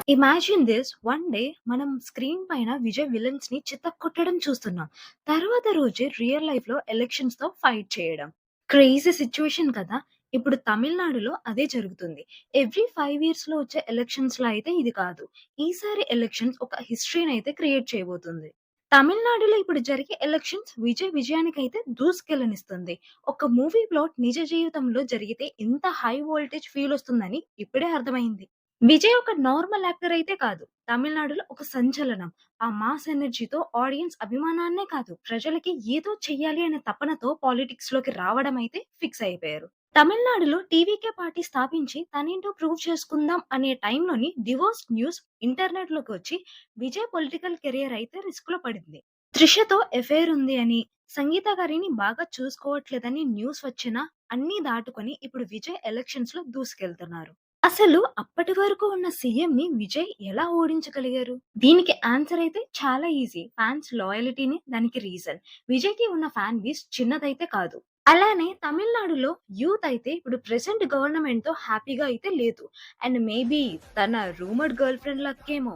Imagine this one day మనం screen పైన Vijay villains ని చితక్కొట్టడం చూస్తున్నాం. తర్వాత రోజే రియల్ లైఫ్ లో ఎలక్షన్స్ తో ఫైట్ చేయడం. క్రేజీ సిచ్యువేషన్ కదా! ఇప్పుడు తమిళనాడులో అదే జరుగుతుంది. ఎవ్రీ 5 ఇయర్స్ లో వచ్చే ఎలక్షన్స్ లా అయితే ఇది కాదు. ఈసారి ఎలక్షన్స్ ఒక హిస్టరీనైతే క్రియేట్ చేయబోతుంది. తమిళనాడులో ఇప్పుడు జరిగే ఎలక్షన్స్ విజయానికైతే దూసుకెళ్లనిస్తుంది. ఒక మూవీ ప్లాట్ నిజ జీవితంలో జరిగితే ఇంత హై వోల్టేజ్ ఫీల్ వస్తుందని ఇప్పుడే అర్థమైంది. విజయ్ ఒక నార్మల్ యాక్టర్ అయితే కాదు. తమిళనాడులో ఒక సంచలనం. ఆ మాస్ ఎనర్జీతో ఆడియన్స్ అభిమానాన్నే కాదు, ప్రజలకి ఏదో చెయ్యాలి అనే తపనతో పాలిటిక్స్‌లోకి రావడం అయితే ఫిక్స్ అయిపోయారు. తమిళనాడులో టీవీకే పార్టీ స్థాపించి తనేంటో ప్రూవ్ చేసుకుందాం అనే టైంలోని డివోర్స్ న్యూస్ ఇంటర్నెట్‌లోకి వచ్చి విజయ్ పొలిటికల్ కెరియర్ అయితే రిస్క్‌లో పడింది. త్రిషతో ఎఫైర్ ఉంది అని, సంగీత గారిని బాగా చూసుకోవట్లేదని న్యూస్ వచ్చినా అన్నీ దాటుకొని ఇప్పుడు విజయ్ ఎలక్షన్స్‌లో దూసుకెళ్తున్నారు. అసలు అప్పటి వరకు ఉన్న సీఎంని విజయ్ ఎలా ఓడించగలిగారు? దీనికి ఆన్సర్ అయితే చాలా ఈజీ. ఫ్యాన్స్ లాయల్టీనే దానికి రీజన్. విజయ్‌కి ఉన్న ఫ్యాన్ బేస్ చిన్నదైతే కాదు. అలానే తమిళనాడులో యూత్ అయితే ఇప్పుడు ప్రెజెంట్ గవర్నమెంట్‌తో హ్యాపీగా అయితే లేదు. అండ్ మేబీ తన rumoured girl friend.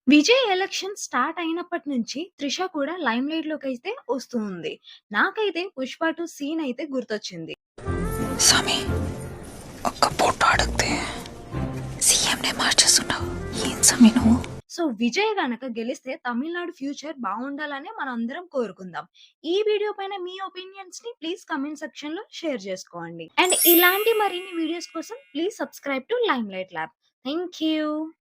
Vijay election start అయినప్పటి నుంచి త్రిష కూడా లైమ్‌లైట్ లోకైతే వస్తూ ఉంది. నాకైతే 'పుష్ప 2' సీన్ అయితే గుర్తొచ్చింది. స్వామి ఒక్క ఫోటో అడిగితే సీఎంనే మార్చేస్తున్నావు ఏం స్వామి నువ్వు? సో విజయ్ గనక గెలిస్తే తమిళనాడు ఫ్యూచర్ బావుండాలనే మనందరం కోరుకుందాం. ఈ వీడియో పైన మీ ఒపీనియన్స్ ని ప్లీజ్ కామెంట్ సెక్షన్ లో షేర్ చేసుకోండి. అండ్ ఇలాంటి మరిన్ని వీడియోస్ కోసం please subscribe to limelight lab. Thank you.